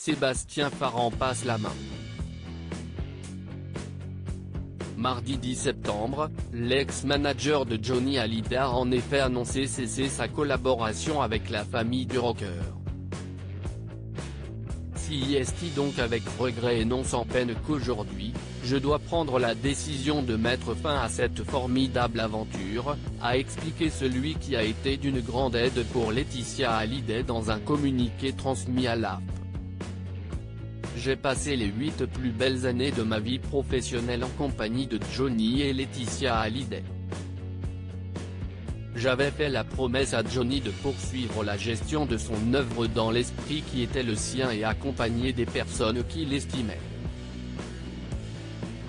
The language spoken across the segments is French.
Sébastien Farran passe la main. Mardi 10 septembre, l'ex-manager de Johnny Hallyday a en effet annoncé cesser sa collaboration avec la famille du rocker. C'est donc avec regret et non sans peine qu'aujourd'hui, je dois prendre la décision de mettre fin à cette formidable aventure, a expliqué celui qui a été d'une grande aide pour Laetitia Hallyday dans un communiqué transmis à l'AFP. J'ai passé les 8 plus belles années de ma vie professionnelle en compagnie de Johnny et Laetitia Hallyday. J'avais fait la promesse à Johnny de poursuivre la gestion de son œuvre dans l'esprit qui était le sien et accompagner des personnes qui l'estimaient.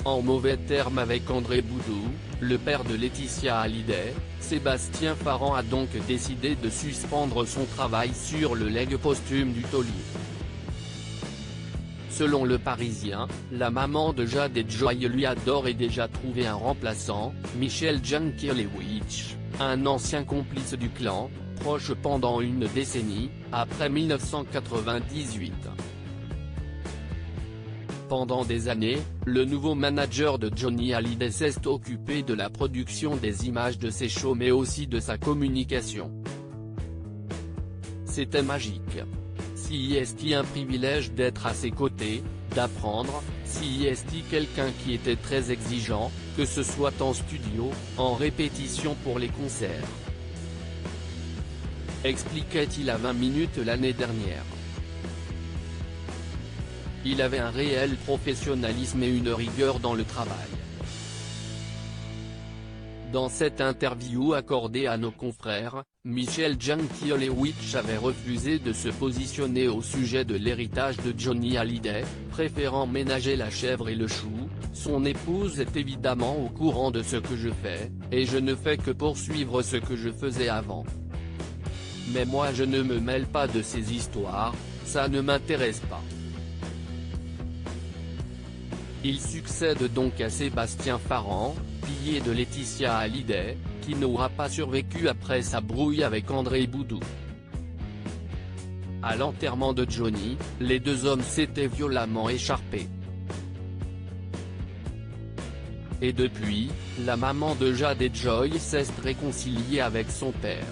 En mauvais termes avec André Boudou, le père de Laetitia Hallyday, Sébastien Farran a donc décidé de suspendre son travail sur le legs posthume du taulier. Selon Le Parisien, la maman de Jade et Joy lui a d'ores et déjà trouvé un remplaçant, Michel Jankiewicz, un ancien complice du clan, proche pendant une décennie, après 1998. Pendant des années, le nouveau manager de Johnny Hallyday s'est occupé de la production des images de ses shows mais aussi de sa communication. C'était magique. C'est un privilège d'être à ses côtés, d'apprendre, c'est quelqu'un qui était très exigeant, que ce soit en studio, en répétition pour les concerts. Expliquait-il à 20 minutes l'année dernière. Il avait un réel professionnalisme et une rigueur dans le travail. Dans cette interview accordée à nos confrères, Michel Jankiewicz avait refusé de se positionner au sujet de l'héritage de Johnny Hallyday, préférant ménager la chèvre et le chou. Son épouse est évidemment au courant de ce que je fais, et je ne fais que poursuivre ce que je faisais avant. Mais moi je ne me mêle pas de ces histoires, ça ne m'intéresse pas. Il succède donc à Sébastien Farran, pilier de Laetitia Hallyday, qui n'aura pas survécu après sa brouille avec André Boudou. À l'enterrement de Johnny, les deux hommes s'étaient violemment écharpés. Et depuis, la maman de Jade et Joy s'est réconciliée avec son père.